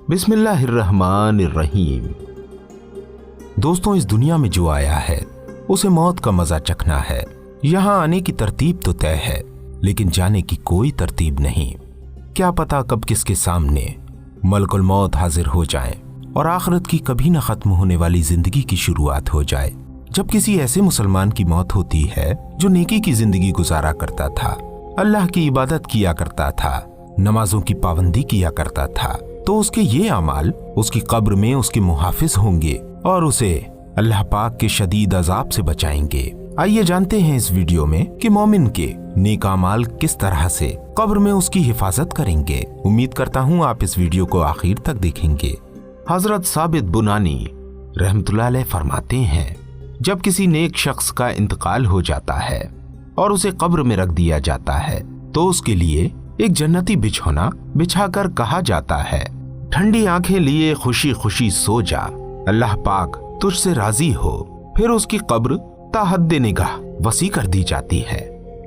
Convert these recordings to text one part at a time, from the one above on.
बिस्मिल्लाहिर्रहमानिर्रहीम। दोस्तों, इस दुनिया में जो आया है उसे मौत का मजा चखना है। यहाँ आने की तरतीब तो तय है, लेकिन जाने की कोई तरतीब नहीं। क्या पता कब किसके सामने मलकुल मौत हाजिर हो जाए और आखिरत की कभी न खत्म होने वाली जिंदगी की शुरुआत हो जाए। जब किसी ऐसे मुसलमान की मौत होती है जो नेकी की जिंदगी गुजारा करता था, अल्लाह की इबादत किया करता था, नमाजों की पाबंदी किया करता था, तो उसके ये अमाल उसकी कब्र में उसके मुहाफिज होंगे और उसे अल्लाह पाक के शदीद अजाब से बचाएंगे। आइए जानते हैं इस वीडियो में कि मोमिन के नेक अमाल किस तरह से कब्र में उसकी हिफाजत करेंगे। उम्मीद करता हूँ आप इस वीडियो को आखिर तक देखेंगे। हजरत साबित बुनानी रहमतुल्लाह अलैह फरमाते हैं, जब किसी नेक शख्स का इंतकाल हो जाता है और उसे कब्र में रख दिया जाता है तो उसके लिए एक जन्नती बिछौना बिछाकर कहा जाता है, ठंडी आंखें लिए खुशी खुशी सो जा, अल्लाह पाक तुझसे राजी हो। फिर उसकी कब्र ताहद्दे निगाह वसी कर दी जाती है,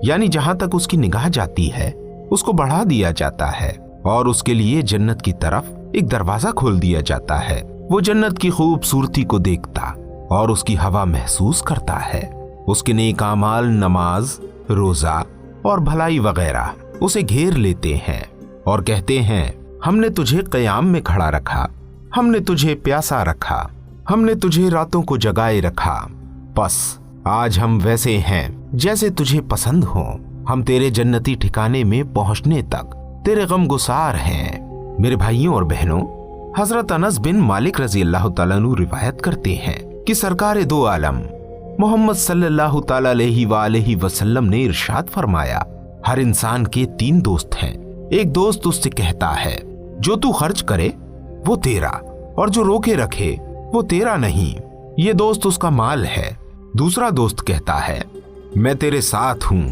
यानी जहां तक उसकी निगाह जाती है उसको बढ़ा दिया जाता है और उसके लिए जन्नत की तरफ एक दरवाजा खोल दिया जाता है। वो जन्नत की खूबसूरती को देखता और उसकी हवा महसूस करता है। उसके नेक अमाल, नमाज, रोजा और भलाई वगैरह उसे घेर लेते हैं और कहते हैं, हमने तुझे क़याम में खड़ा रखा, हमने तुझे प्यासा रखा, हमने तुझे रातों को जगाए रखा। बस आज हम वैसे हैं जैसे तुझे पसंद हो। हम तेरे जन्नती ठिकाने में पहुंचने तक तेरे गमगुसार हैं। मेरे भाइयों और बहनों, हजरत अनस बिन मालिक रजी अल्लाह तआला अन्हु रिवायत करते हैं कि सरकार दो आलम मोहम्मद सल्लल्लाहु तआला अलैहि वसल्लम ने इरशाद फरमाया, हर इंसान के तीन दोस्त हैं। एक दोस्त उससे कहता है, जो तू खर्च करे वो तेरा और जो रोके रखे वो तेरा नहीं, ये दोस्त उसका माल है। दूसरा दोस्त कहता है, मैं तेरे साथ हूं,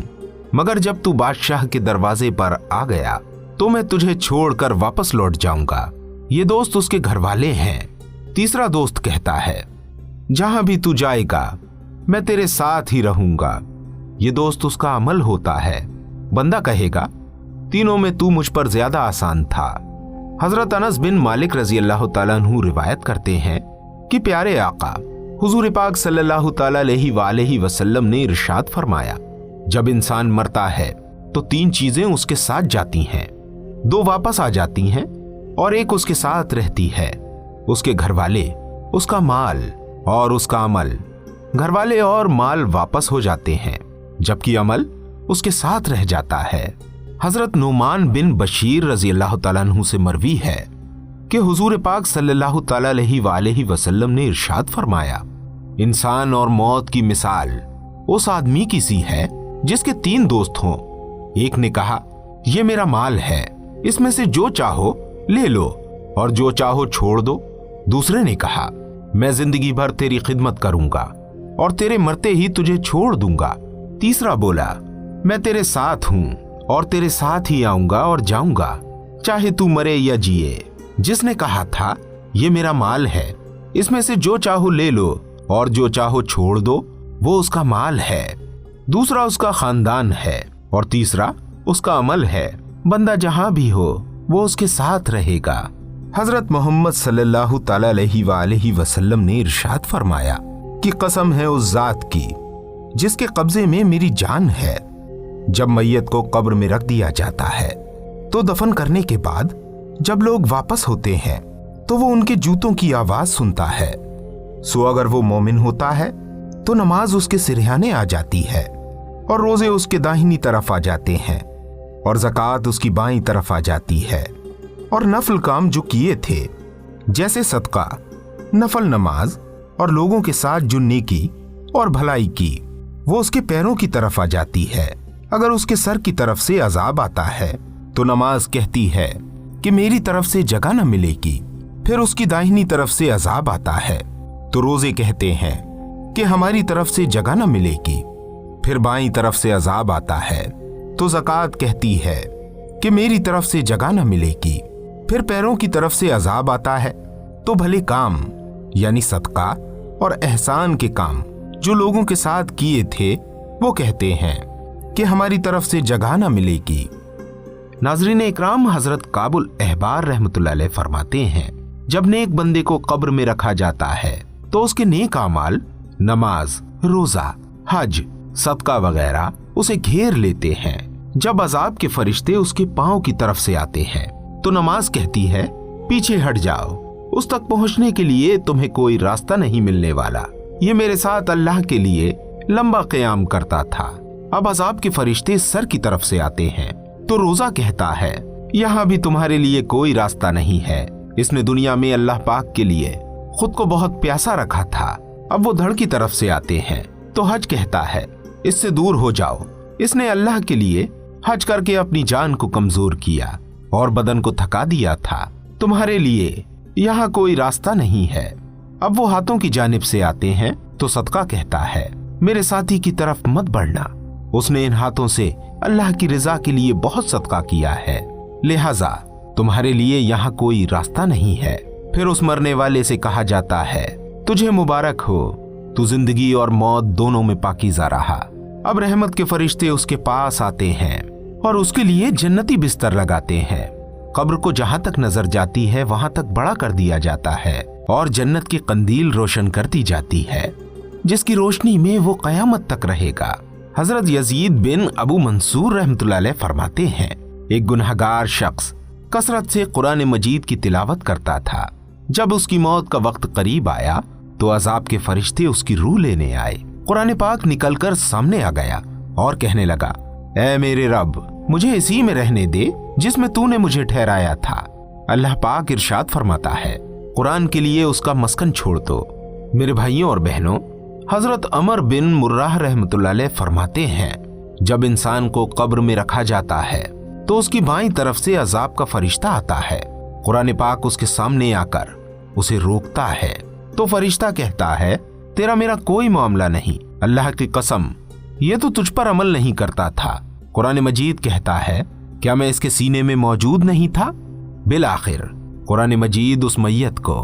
मगर जब तू बादशाह के दरवाजे पर आ गया तो मैं तुझे छोड़कर वापस लौट जाऊंगा, ये दोस्त उसके घर वाले हैं। तीसरा दोस्त कहता है, जहां भी तू जाएगा मैं तेरे साथ ही रहूंगा, ये दोस्त उसका अमल होता है। बंदा कहेगा, तीनों में तू मुझ पर ज्यादा आसान था। हजरत अनस बिन मालिक रजी अल्लाह तआला अन्हु रिवायत करते हैं कि प्यारे आका हुजूर पाक सल्लल्लाहु तआला अलैहि वसल्लम ने इरशाद फरमाया, जब इंसान मरता है तो तीन चीजें उसके साथ जाती हैं, दो वापस आ जाती हैं और एक उसके साथ रहती है, उसके घर वाले, उसका माल और उसका अमल। घर वाले और माल वापस हो जाते हैं जबकि अमल उसके साथ रह जाता है। हजरत नुमान बिन बशीर रजी अल्लाह तआला अन्हु से मरवी है कि हुजूर पाक सल्लल्लाहु तआला अलैहि वसल्लम ने इरशाद फरमाया, इंसान और मौत की मिसाल उस आदमी की सी है जिसके तीन दोस्त हों। एक ने कहा, ये मेरा माल है, इसमें से जो चाहो ले लो और जो चाहो छोड़ दो। दूसरे ने कहा, मैं जिंदगी भर तेरी खिदमत करूंगा और तेरे मरते ही तुझे छोड़ दूंगा। तीसरा बोला, मैं तेरे साथ हूं और तेरे साथ ही आऊंगा और जाऊंगा, चाहे तू मरे या जिए। जिसने कहा था, ये मेरा माल है, इसमें से जो चाहो ले लो और जो चाहो छोड़ दो, वो उसका माल है। दूसरा उसका खानदान है और तीसरा उसका अमल है। बंदा जहां भी हो वो उसके साथ रहेगा। हजरत मोहम्मद सल्लल्लाहु तआला अलैहि वसल्लम ने इरशाद फरमाया कि कसम है उस जात की जिसके कब्जे में मेरी जान है, जब मैयत को कब्र में रख दिया जाता है तो दफन करने के बाद जब लोग वापस होते हैं तो वो उनके जूतों की आवाज सुनता है। सो अगर वो मोमिन होता है तो नमाज उसके सिरहाने आ जाती है और रोजे उसके दाहिनी तरफ आ जाते हैं और ज़कात उसकी बाईं तरफ आ जाती है और नफल काम जो किए थे जैसे सदका, नफल नमाज और लोगों के साथ जो नेकी और भलाई की, वो उसके पैरों की तरफ आ जाती है। अगर उसके सर की तरफ से अजाब आता है तो नमाज कहती है कि मेरी तरफ से जगह न मिलेगी। फिर उसकी दाहिनी तरफ से अजाब आता है तो रोजे कहते हैं कि हमारी तरफ से जगह न मिलेगी। फिर बाईं तरफ से अजाब आता है तो ज़कात कहती है कि मेरी तरफ से जगह न मिलेगी। फिर पैरों की तरफ से अजाब आता है तो भले काम यानी सदका और एहसान के काम जो लोगों के साथ किए थे वो कहते हैं कि हमारी तरफ से जगह न मिलेगी। नाज़रीन इकराम, हजरत काबुल अहबार रहमतुल्लाह अलैह फरमाते हैं, जब नेक बंदे को कब्र में रखा जाता है तो उसके नेक अमाल, नमाज, रोजा, हज, सदका वगैरह उसे घेर लेते हैं। जब अजाब के फरिश्ते उसके पांव की तरफ से आते हैं तो नमाज कहती है, पीछे हट जाओ, उस तक पहुंचने के लिए तुम्हें कोई रास्ता नहीं मिलने वाला। ये मेरे साथ अल्लाह के लिए लंबा क़याम करता था। अब अजाब के फरिश्ते सर की तरफ से आते हैं तो रोजा कहता है, यहाँ भी तुम्हारे लिए कोई रास्ता नहीं है। इसने दुनिया में अल्लाह पाक के लिए खुद को बहुत प्यासा रखा था। अब वो धड़ की तरफ से आते हैं तो हज कहता है, इससे दूर हो जाओ। इसने अल्लाह के लिए हज करके अपनी जान को कमजोर किया और बदन को थका दिया था। तुम्हारे लिए यहाँ कोई रास्ता नहीं है। अब वो हाथों की जानिब से आते हैं तो सदका कहता है, मेरे साथी की तरफ मत बढ़ना, उसने इन हाथों से अल्लाह की रजा के लिए बहुत सदका किया है, लिहाजा तुम्हारे लिए यहाँ कोई रास्ता नहीं है। फिर उस मरने वाले से कहा जाता है, तुझे मुबारक हो, तू जिंदगी और मौत दोनों में पाकीज़ा रहा। अब रहमत के फरिश्ते उसके पास आते हैं और उसके लिए जन्नती बिस्तर लगाते हैं। कब्र को जहां तक नजर जाती है वहां तक बड़ा कर दिया जाता है और जन्नत की कंदील रोशन करती जाती है, जिसकी रोशनी में वो कयामत तक रहेगा। हजरत यजीद बिन अबू मंसूर रहमतुल्लाह अलैह फरमाते हैं, एक गुनहगार शख्स कसरत से कुरान मजीद की तिलावत करता था। जब उसकी मौत का वक्त करीब आया तो अजाब के फरिश्ते उसकी रूह लेने आए। कुरान पाक निकलकर सामने आ गया और कहने लगा, ऐ मेरे रब, मुझे इसी में रहने दे जिसमें तूने मुझे ठहराया था। अल्लाह पाक इरशाद फरमाता है, कुरान के लिए उसका मस्कन छोड़ दो। मेरे भाइयों और बहनों, हजरत अमर बिन मुर्राह रहमतुल्लाह अलैह फरमाते हैं, जब इंसान को कब्र में रखा जाता है तो उसकी बाईं तरफ से अजाब का फरिश्ता आता है। कुरान पाक उसके सामने आकर उसे रोकता है तो फरिश्ता कहता है, तेरा मेरा कोई मामला नहीं, अल्लाह की कसम, ये तो तुझ पर अमल नहीं करता था। कुरान मजीद कहता है, क्या मैं इसके सीने में मौजूद नहीं था? बिल आखिर कुरान मजीद उस मैयत को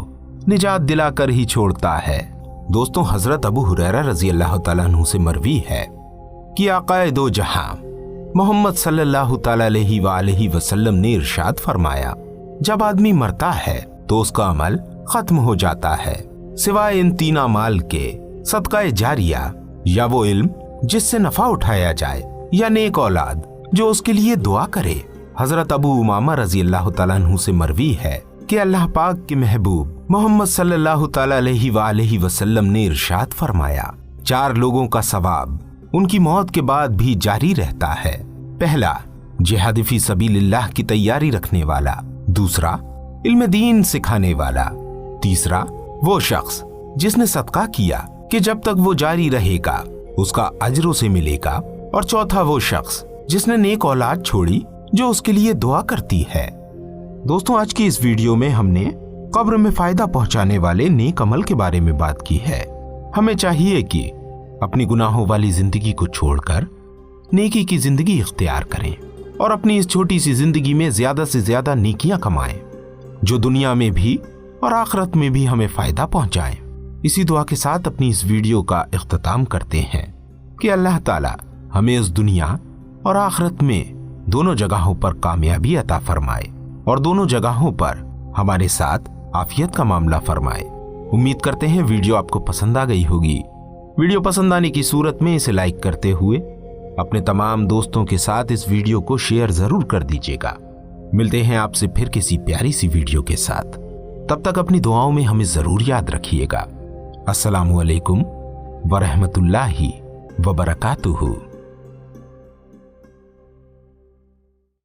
निजात दिलाकर ही छोड़ता है। दोस्तों, हजरत अबू हुरैरा रजी अल्लाह तआला अन्हु से मरवी है कि आकाए दो जहां मोहम्मद सल्लल्लाहु तआला अलैहि वसल्लम ने इरशाद फरमाया, जब आदमी मरता है तो उसका अमल खत्म हो जाता है सिवाय इन तीन अमाल के, सदका जारिया या वो इल्म जिससे नफा उठाया जाए, या नेक औलाद जो उसके लिए दुआ करे। हजरत अबू उमामा रजी अल्लाह तआला अन्हु से मरवी है कि अल्लाह पाक के महबूब मोहम्मद सल्लल्लाहु तआला अलैहि वसल्लम ने इरशाद फरमाया, चार लोगों का सवाब उनकी मौत के बाद भी जारी रहता है। पहला, जिहाद फी सबीलिल्लाह की तैयारी रखने वाला। दूसरा, इल्म दीन सिखाने वाला। तीसरा, वो शख्स जिसने सदका किया कि जब तक वो जारी रहेगा उसका अजर उसे मिलेगा। और चौथा, वो शख्स जिसने नेक औलाद छोड़ी जो उसके लिए दुआ करती है। दोस्तों, आज की इस वीडियो में हमने कब्र में फायदा पहुंचाने वाले नेक अमल के बारे में बात की है। हमें चाहिए कि अपनी गुनाहों वाली जिंदगी को छोड़कर नेकी की जिंदगी इख्तियार करें और अपनी इस छोटी सी जिंदगी में ज्यादा से ज्यादा नेकियां कमाएं, जो दुनिया में भी और आखिरत में भी हमें फायदा पहुंचाएं। इसी दुआ के साथ अपनी इस वीडियो का इख्तिताम करते हैं कि अल्लाह ताला हमें इस दुनिया और आखिरत में दोनों जगहों पर कामयाबी अता फरमाए और दोनों जगहों पर हमारे साथ आफियत का मामला फरमाए। उम्मीद करते हैं वीडियो आपको पसंद आ गई होगी। वीडियो पसंद आने की सूरत में इसे लाइक करते हुए अपने तमाम दोस्तों के साथ इस वीडियो को शेयर जरूर कर दीजिएगा। मिलते हैं आपसे फिर किसी प्यारी सी वीडियो के साथ। तब तक अपनी दुआओं में हमें जरूर याद रखिएगा। अस्सलामु अलैकुम व रहमतुल्लाहि व बरकातुहू।